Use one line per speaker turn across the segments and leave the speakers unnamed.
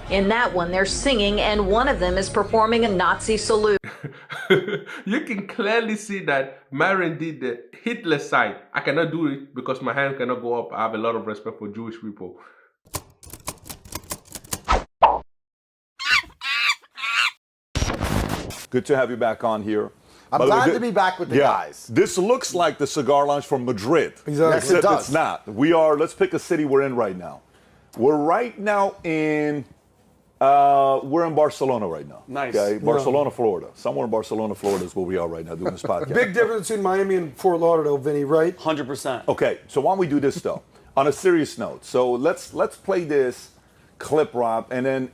In that one, they're singing, and one of them is performing a Nazi salute.
You can clearly see that Marin did the Hitler side. I cannot do it because my hand cannot go up. I have a lot of respect for Jewish people.
Good to have you back on here.
I'm glad to be back with the guys.
This looks like the cigar lounge from Madrid.
Exactly.
Except
It does.
it's not. Let's pick a city we're in right now. We're right now we're in Barcelona right now.
Nice.
Okay, Barcelona, Florida. Somewhere in Barcelona, Florida is where we are right now doing this podcast.
Big difference between Miami and Fort Lauderdale, Vinny, right?
100%.
Okay, so why don't we do this though? On a serious note, so let's play this clip, Rob, and then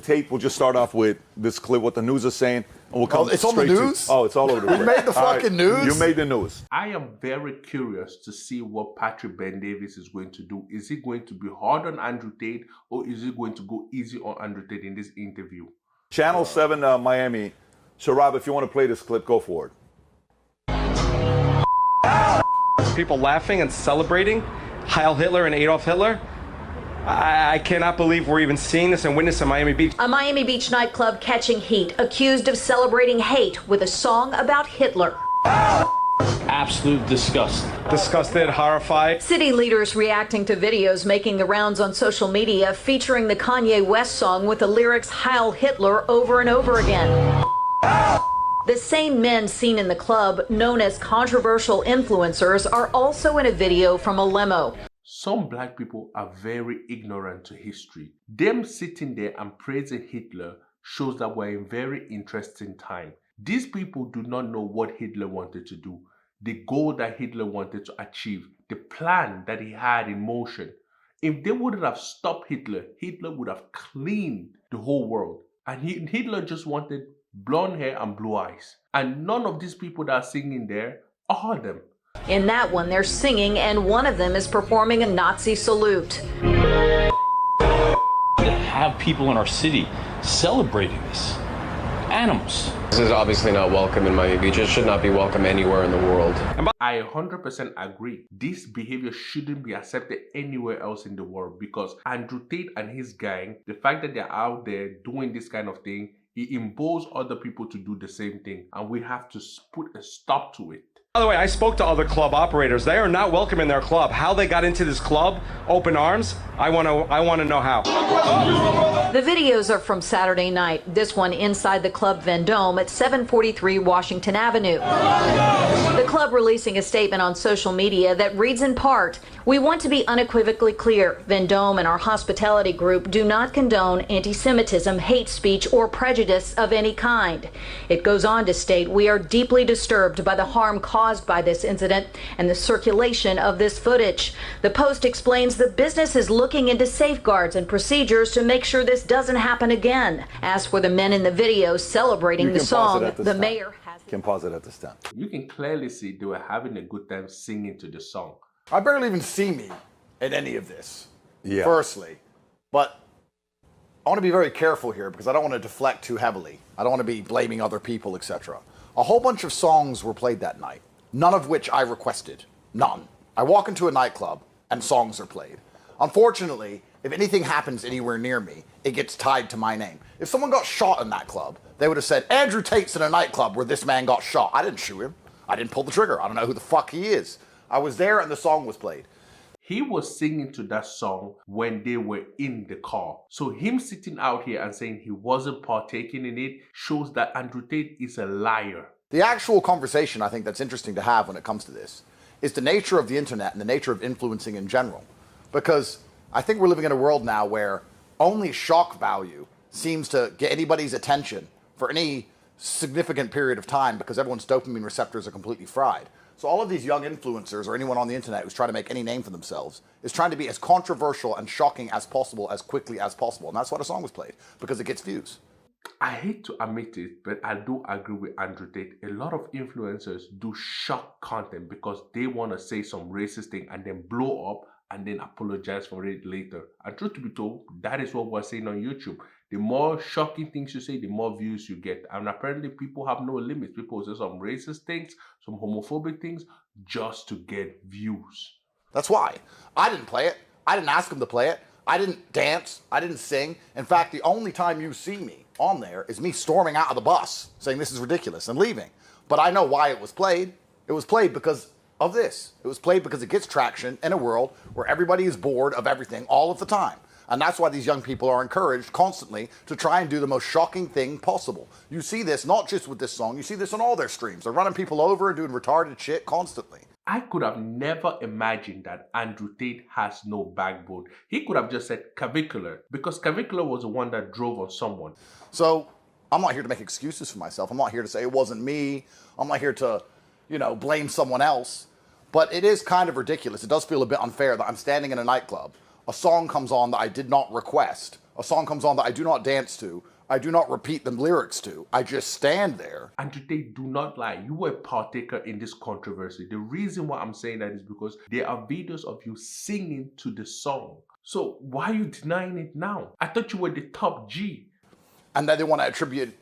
Tate will just start off with this clip, what the news is saying, and we'll come.
It's on the news.
It's all over the place.
You made the fucking news.
You made the news.
I am very curious to see what Patrick Ben Davis is going to do. Is he going to be hard on Andrew Tate, or is he going to go easy on Andrew Tate in this interview?
Channel 7 Miami. So, Rob, if you want to play this clip, go for it.
People laughing and celebrating Heil Hitler and Adolf Hitler. I cannot believe we're even seeing this and witnessing Miami Beach.
A Miami Beach nightclub catching heat, accused of celebrating hate with a song about Hitler.
Absolute disgust.
Disgusted, horrified.
City leaders reacting to videos making the rounds on social media featuring the Kanye West song with the lyrics Heil Hitler over and over again. The same men seen in the club, known as controversial influencers, are also in a video from a limo.
Some black people are very ignorant to history. Them sitting there and praising Hitler shows that we're in a very interesting time. These people do not know what Hitler wanted to do, the goal that Hitler wanted to achieve, the plan that he had in motion. If they wouldn't have stopped Hitler, Hitler would have cleaned the whole world. And Hitler just wanted blonde hair and blue eyes. And none of these people that are singing there are them.
In that one, they're singing, and one of them is performing a Nazi salute.
To have people in our city celebrating this. Animals.
This is obviously not welcome in Miami Beach. It should not be welcome anywhere in the world.
I 100% agree. This behavior shouldn't be accepted anywhere else in the world because Andrew Tate and his gang, the fact that they're out there doing this kind of thing, it imposes other people to do the same thing, and we have to put a stop to it.
By the way, I spoke to other club operators. They are not welcome in their club. How they got into this club, open arms, I want to know how.
The videos are from Saturday night. This one inside the Club Vendome at 743 Washington Avenue. The club releasing a statement on social media that reads in part, "We want to be unequivocally clear. Vendome and our hospitality group do not condone anti-Semitism, hate speech, or prejudice of any kind." It goes on to state, "We are deeply disturbed by the harm caused by this incident and the circulation of this footage." The Post explains the business is looking into safeguards and procedures to make sure this doesn't happen again. As for the men in the video celebrating the song, the mayor has...
You can pause it at this time.
You can clearly see they were having a good time singing to the song.
I barely even see me at any of this, firstly. But I want to be very careful here because I don't want to deflect too heavily. I don't want to be blaming other people, etc. A whole bunch of songs were played that night, none of which I requested. None. I walk into a nightclub and songs are played. Unfortunately, if anything happens anywhere near me, it gets tied to my name. If someone got shot in that club, they would have said, Andrew Tate's in a nightclub where this man got shot. I didn't shoot him. I didn't pull the trigger. I don't know who the fuck he is. I was there and the song was played.
He was singing to that song when they were in the car. So him sitting out here and saying he wasn't partaking in it shows that Andrew Tate is a liar.
The actual conversation I think that's interesting to have when it comes to this is the nature of the internet and the nature of influencing in general. Because I think we're living in a world now where only shock value seems to get anybody's attention for any significant period of time because everyone's dopamine receptors are completely fried. So all of these young influencers or anyone on the internet who's trying to make any name for themselves is trying to be as controversial and shocking as possible as quickly as possible. And that's why the song was played, because it gets views.
I hate to admit it, but I do agree with Andrew Tate. A lot of influencers do shock content because they want to say some racist thing and then blow up and then apologize for it later. And truth to be told, that is what we're saying on YouTube. The more shocking things you say, the more views you get. And apparently people have no limits. People say some racist things, some homophobic things, just to get views.
That's why. I didn't play it. I didn't ask them to play it. I didn't dance. I didn't sing. In fact, the only time you see me on there is me storming out of the bus saying this is ridiculous and leaving. But I know why it was played. It was played because of this. It was played because it gets traction in a world where everybody is bored of everything all of the time. And that's why these young people are encouraged constantly to try and do the most shocking thing possible. You see this not just with this song, you see this on all their streams. They're running people over and doing retarded shit constantly.
I could have never imagined that Andrew Tate has no backbone. He could have just said clavicular, because clavicular was the one that drove on someone.
So I'm not here to make excuses for myself. I'm not here to say it wasn't me. I'm not here to, blame someone else. But it is kind of ridiculous. It does feel a bit unfair that I'm standing in a nightclub. A song comes on that I did not request. A song comes on that I do not dance to. I do not repeat the lyrics to. I just stand there.
Andrew Tate, do not lie. You were a partaker in this controversy. The reason why I'm saying that is because there are videos of you singing to the song. So why are you denying it now? I thought you were the top G.
And then they want to attribute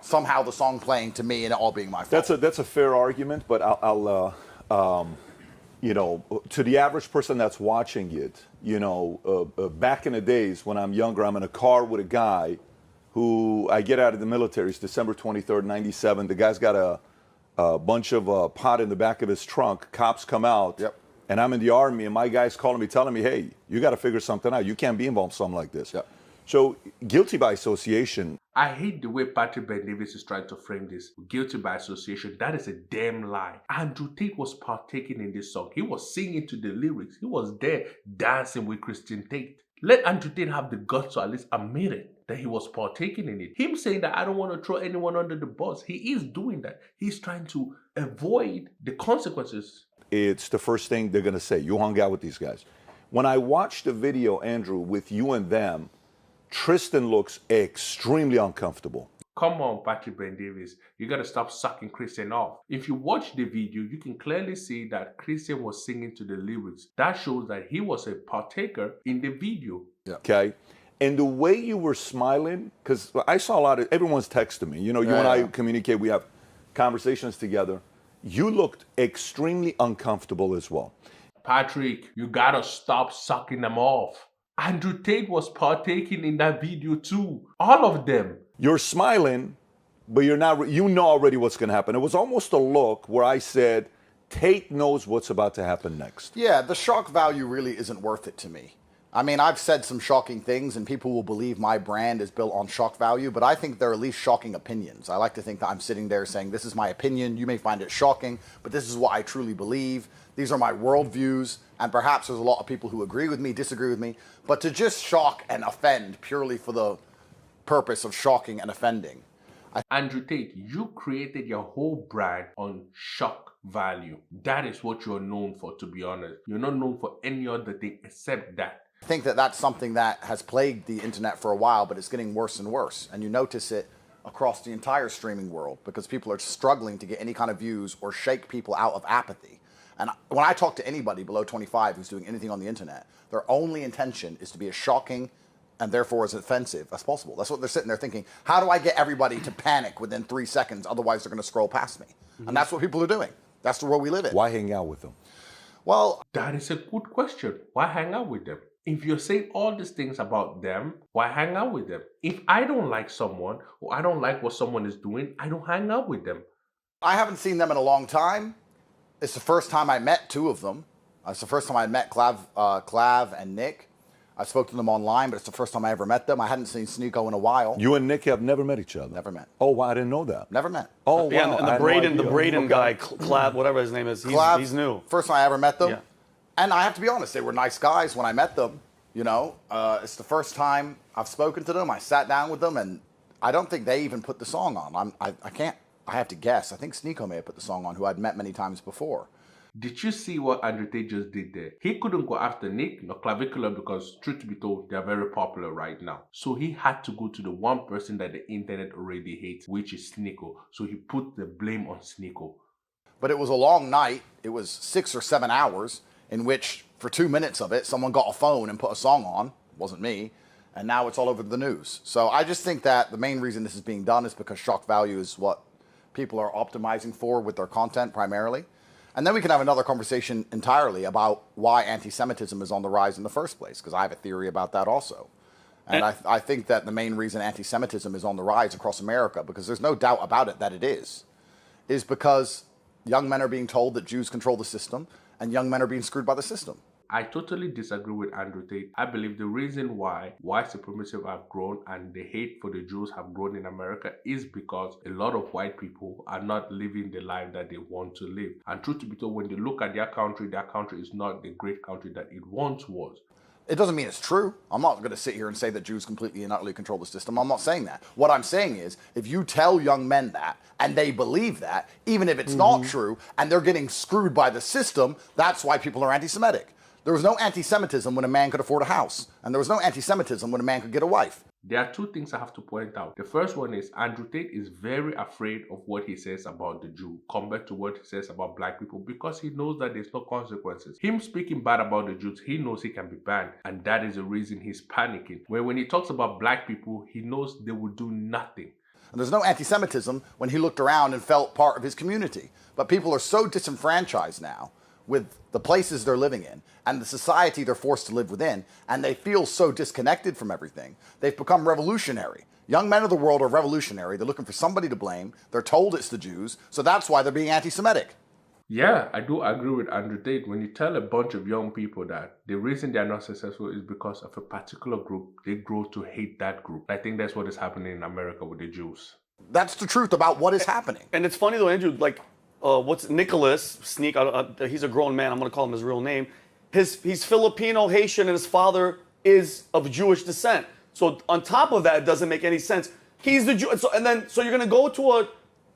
somehow the song playing to me and it all being my fault.
That's a fair argument, but I'll to the average person that's watching it, back in the days when I'm younger, I'm in a car with a guy who I get out of the military. It's December 23rd, 97. The guy's got a bunch of pot in the back of his trunk. Cops come out, and I'm in the Army, and my guy's calling me, telling me, hey, you got to figure something out. You can't be involved in something like this.
Yep.
So guilty by association.
I hate the way Patrick Ben Davis is trying to frame this. Guilty by association. That is a damn lie. Andrew Tate was partaking in this song. He was singing to the lyrics. He was there dancing with Christian Tate. Let Andrew Tate have the guts to at least admit it, that he was partaking in it. Him saying that I don't want to throw anyone under the bus. He is doing that. He's trying to avoid the consequences.
It's the first thing they're going to say. You hung out with these guys. When I watched the video, Andrew, with you and them, Tristan looks extremely uncomfortable.
Come on, Patrick Ben Davis. You got to stop sucking Christian off. If you watch the video, you can clearly see that Christian was singing to the lyrics. That shows that he was a partaker in the video.
Yeah. Okay. And the way you were smiling, because I saw a lot of, everyone's texting me. You and I communicate. We have conversations together. You looked extremely uncomfortable as well.
Patrick, you got to stop sucking them off. Andrew Tate was partaking in that video too. All of them.
You're smiling, but you're not. You know already what's going to happen. It was almost a look where I said, Tate knows what's about to happen next.
Yeah, the shock value really isn't worth it to me. I mean, I've said some shocking things, and people will believe my brand is built on shock value, but I think they're at least shocking opinions. I like to think that I'm sitting there saying, this is my opinion. You may find it shocking, but this is what I truly believe. These are my worldviews, and perhaps there's a lot of people who agree with me, disagree with me, but to just shock and offend purely for the purpose of shocking and offending.
Andrew Tate, you created your whole brand on shock value. That is what you're known for, to be honest. You're not known for any other thing except that.
I think that that's something that has plagued the internet for a while, but it's getting worse and worse. And you notice it across the entire streaming world because people are struggling to get any kind of views or shake people out of apathy. And when I talk to anybody below 25 who's doing anything on the internet, their only intention is to be as shocking and therefore as offensive as possible. That's what they're sitting there thinking. How do I get everybody to panic within 3 seconds? Otherwise, they're going to scroll past me. Mm-hmm. And that's what people are doing. That's the world we live in.
Why hang out with them?
Well,
that is a good question. Why hang out with them? If you're saying all these things about them, why hang out with them? If I don't like someone or I don't like what someone is doing, I don't hang out with them.
I haven't seen them in a long time. It's the first time I met two of them. It's the first time I met Clav and Nick. I spoke to them online, but it's the first time I ever met them. I hadn't seen Sneeko in a while.
You and Nick have never met each other?
Never met.
Oh, wow, I didn't know that.
Never met.
Oh, wow.
Yeah, and the Braden guy, Clav, whatever his name is, he's new.
First time I ever met them.
Yeah.
And I have to be honest, they were nice guys when I met them. It's the first time I've spoken to them. I sat down with them, and I don't think they even put the song on. I have to guess. I think Sneeko may have put the song on, who I'd met many times before.
Did you see what Andrew Tate just did there? He couldn't go after Nick nor Clavicular because, truth to be told, they're very popular right now. So he had to go to the one person that the internet already hates, which is Sneeko. So he put the blame on Sneeko.
But it was a long night. It was 6 or 7 hours in which, for 2 minutes of it, someone got a phone and put a song on. It wasn't me. And now it's all over the news. So I just think that the main reason this is being done is because shock value is what people are optimizing for with their content primarily. And then we can have another conversation entirely about why anti-Semitism is on the rise in the first place, because I have a theory about that also. And I think that the main reason anti-Semitism is on the rise across America, because there's no doubt about it that it is because young men are being told that Jews control the system, and young men are being screwed by the system.
I totally disagree with Andrew Tate. I believe the reason why white supremacy have grown and the hate for the Jews have grown in America is because a lot of white people are not living the life that they want to live. And truth to be told, when they look at their country is not the great country that it once was.
It doesn't mean it's true. I'm not going to sit here and say that Jews completely and utterly control the system. I'm not saying that. What I'm saying is, if you tell young men that, and they believe that, even if it's not true, and they're getting screwed by the system, that's why people are anti-Semitic. There was no anti-Semitism when a man could afford a house, and there was no anti-Semitism when a man could get a wife.
There are two things I have to point out. The first one is Andrew Tate is very afraid of what he says about the Jew compared to what he says about black people because he knows that there's no consequences. Him speaking bad about the Jews, he knows he can be banned, and that is the reason he's panicking. When he talks about black people, he knows they will do nothing.
And there's no anti-Semitism when he looked around and felt part of his community. But people are so disenfranchised now with the places they're living in and the society they're forced to live within, and they feel so disconnected from everything. They've become revolutionary. Young men of the world are revolutionary. They're looking for somebody to blame. They're told it's the Jews, so that's why they're being anti-Semitic.
Yeah, I do agree with Andrew Tate. When you tell a bunch of young people that the reason they're not successful is because of a particular group, they grow to hate that group. I think that's what is happening in America with the Jews.
That's the truth about what is happening.
And it's funny though, Andrew, like, what's Nicholas Sneak? He's a grown man. I'm going to call him his real name. He's Filipino, Haitian, and his father is of Jewish descent. So on top of that, it doesn't make any sense. He's the Jew. So you're going to go to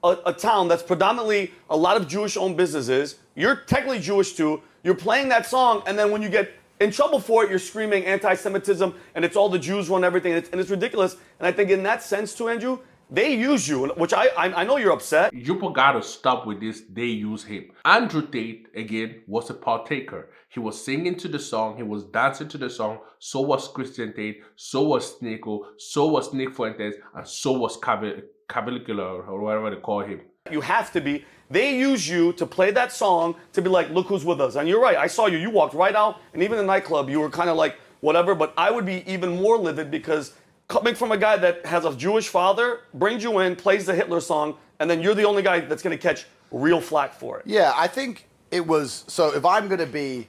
a town that's predominantly a lot of Jewish-owned businesses. You're technically Jewish too. You're playing that song, and then when you get in trouble for it, you're screaming anti-Semitism, and it's all the Jews run everything, and it's ridiculous. And I think in that sense too, Andrew, they use you, which I know you're upset.
You gotta stop with this, they use him. Andrew Tate, again, was a partaker. He was singing to the song, he was dancing to the song, so was Christian Tate, so was Sneeko, so was Nick Fuentes, and so was Cavilicula, or whatever they call him.
You have to be. They use you to play that song to be like, look who's with us. And you're right, I saw you. You walked right out, and even in the nightclub, you were kind of like, whatever, but I would be even more livid because coming from a guy that has a Jewish father, brings you in, plays the Hitler song, and then you're the only guy that's going to catch real flack for it.
Yeah, I think it was, so if I'm going to be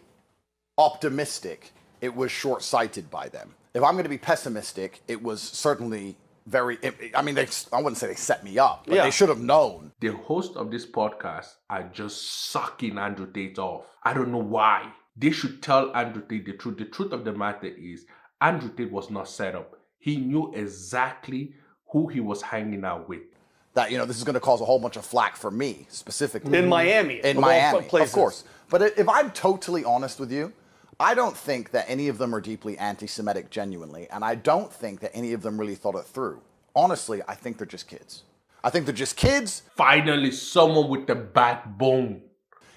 optimistic, it was short-sighted by them. If I'm going to be pessimistic, it was certainly very, I mean, I wouldn't say they set me up, but they should have known.
The host of this podcast are just sucking Andrew Tate off. I don't know why. They should tell Andrew Tate the truth. The truth of the matter is, Andrew Tate was not set up. He knew exactly who he was hanging out with.
That, this is going to cause a whole bunch of flack for me, specifically.
In Miami.
In Miami, of course. But if I'm totally honest with you, I don't think that any of them are deeply anti-Semitic genuinely, and I don't think that any of them really thought it through. Honestly, I think they're just kids. I think they're just kids.
Finally, someone with the backbone.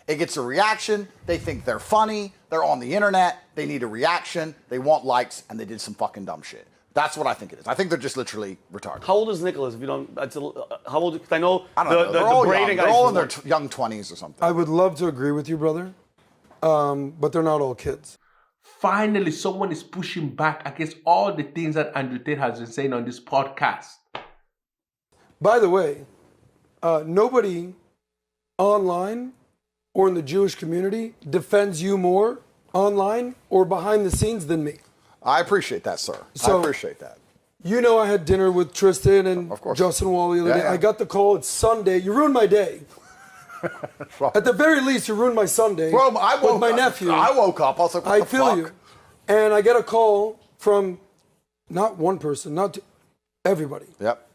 It gets a reaction. They think they're funny. They're on the internet. They need a reaction. They want likes, and they did some fucking dumb shit. That's what I think it is. I think they're just literally retarded.
How old is Nicholas? If you don't, how old? Because I know
they're all young. They're all in their young 20s or something.
I would love to agree with you, brother, but they're not all kids.
Finally, someone is pushing back against all the things that Andrew Tate has been saying on this podcast.
By the way, nobody online or in the Jewish community defends you more online or behind the scenes than me.
I appreciate that, sir. I appreciate that.
I had dinner with Tristan and Justin Wall the other day. I got the call. It's Sunday. You ruined my day. At the very least, you ruined my Sunday.
Bro,
with my nephew.
I woke up. I was like, what the fuck? I feel you.
And I get a call from not one person, not two, everybody.
Yep.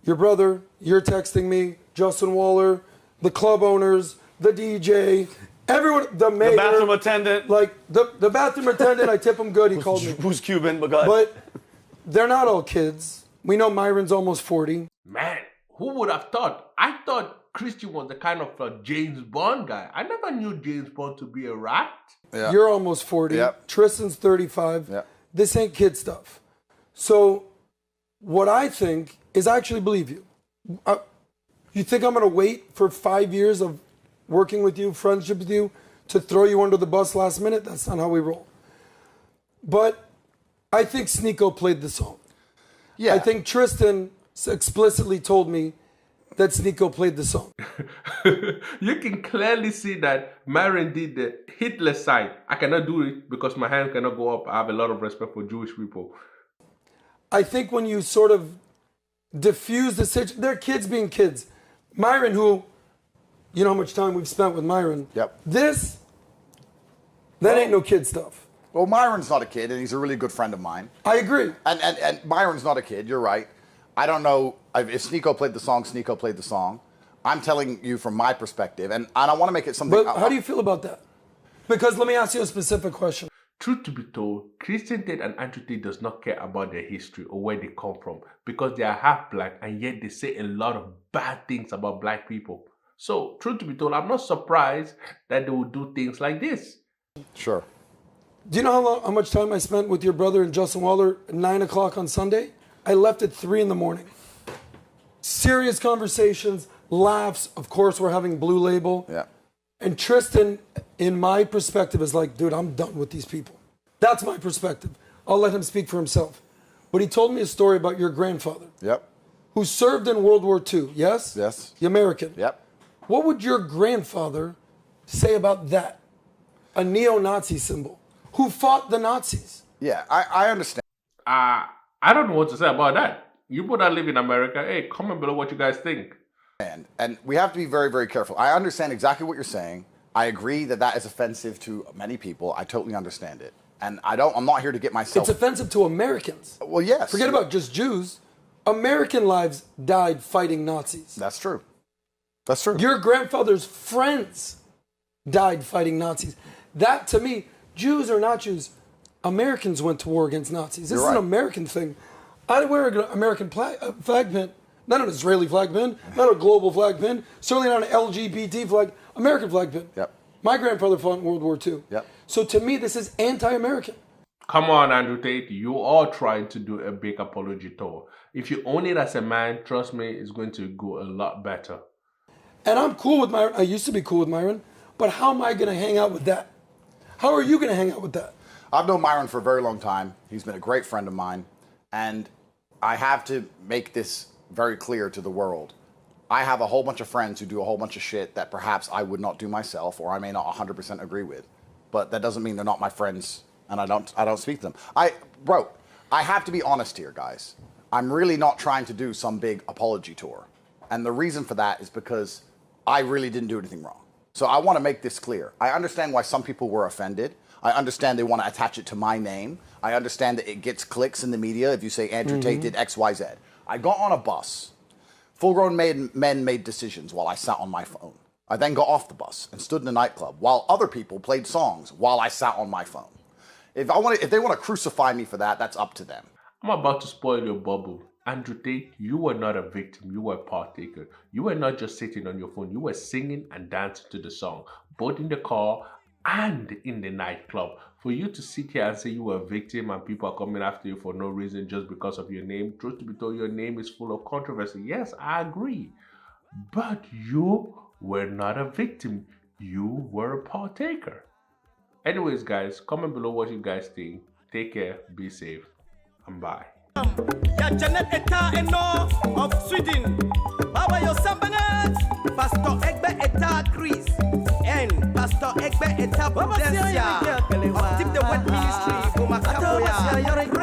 Your brother, you're texting me, Justin Waller, the club owners, the DJ, everyone, the mayor.
The bathroom attendant.
Like, the bathroom attendant, I tip him good. He called me.
Who's Cuban, but go ahead.
But they're not all kids. We know Myron's almost 40.
Man, who would have thought? I thought Christian was the kind of James Bond guy. I never knew James Bond to be a rat.
Yeah.
You're almost 40.
Yep.
Tristan's 35.
Yep.
This ain't kid stuff. So what I think is I actually believe you. You think I'm going to wait for 5 years of working with you, friendship with you, to throw you under the bus last minute. That's not how we roll. But I think Sneeko played the song.
Yeah.
I think Tristan explicitly told me that Sneeko played the song.
You can clearly see that Myron did the Hitler sign. I cannot do it because my hand cannot go up. I have a lot of respect for Jewish people.
I think when you sort of diffuse the situation, they're kids being kids. Myron, who, you know how much time we've spent with Myron.
Yep.
That ain't no kid stuff.
Well, Myron's not a kid, and he's a really good friend of mine.
I agree.
And Myron's not a kid, you're right. I don't know if Sneeko played the song, Sneeko played the song. I'm telling you from my perspective, and I don't want to make it something...
But how do you feel about that? Because let me ask you a specific question.
Truth to be told, Christian Tate and Andrew Tate does not care about their history or where they come from because they are half black and yet they say a lot of bad things about black people. So, truth to be told, I'm not surprised that they would do things like this.
Sure.
Do you know how much time I spent with your brother and Justin Waller at 9 o'clock on Sunday? I left at 3 in the morning. Serious conversations, laughs. Of course, we're having Blue Label.
Yeah.
And Tristan, in my perspective, is like, dude, I'm done with these people. That's my perspective. I'll let him speak for himself. But he told me a story about your grandfather.
Yep.
Who served in World War II, yes?
Yes.
The American.
Yep.
What would your grandfather say about that? A neo-Nazi symbol. Who fought the Nazis?
Yeah, I understand.
I don't know what to say about that. You people that live in America, hey, comment below what you guys think.
And we have to be very, very careful. I understand exactly what you're saying. I agree that that is offensive to many people. I totally understand it. And I'm not here to get myself...
It's offensive to Americans.
Well, yes.
Forget about just Jews. American lives died fighting Nazis.
That's true. That's true.
Your grandfather's friends died fighting Nazis. That, to me, Jews or not Jews, Americans went to war against Nazis. This is an American thing. I wear an American flag pin, not an Israeli flag pin, not a global flag pin, certainly not an LGBT flag, American flag pin.
Yep.
My grandfather fought in World War II.
Yep.
So to me, this is anti-American.
Come on, Andrew Tate. You are trying to do a big apology tour. If you own it as a man, trust me, it's going to go a lot better.
And I'm cool with Myron. I used to be cool with Myron. But how am I going to hang out with that? How are you going to hang out with that?
I've known Myron for a very long time. He's been a great friend of mine. And I have to make this very clear to the world. I have a whole bunch of friends who do a whole bunch of shit that perhaps I would not do myself or I may not 100% agree with. But that doesn't mean they're not my friends and I don't speak to them. I have to be honest here, guys. I'm really not trying to do some big apology tour. And the reason for that is because I really didn't do anything wrong. So I want to make this clear. I understand why some people were offended. I understand they want to attach it to my name. I understand that it gets clicks in the media if you say Andrew Tate did X, Y, Z. I got on a bus. Full-grown men made decisions while I sat on my phone. I then got off the bus and stood in a nightclub while other people played songs while I sat on my phone. If they want to crucify me for that, that's up to them.
I'm about to spoil your bubble. Andrew Tate, you were not a victim, you were a partaker. You were not just sitting on your phone, you were singing and dancing to the song, both in the car and in the nightclub. For you to sit here and say you were a victim and people are coming after you for no reason just because of your name, truth to be told, your name is full of controversy. Yes, I agree. But you were not a victim, you were a partaker. Anyways, guys, comment below what you guys think. Take care, be safe, and bye.
Ya Janet Eta Eno of Sweden. Baba yo sambangat. Pastor Egbe Eta Chris. And Pastor Egbe Eta Prudencia.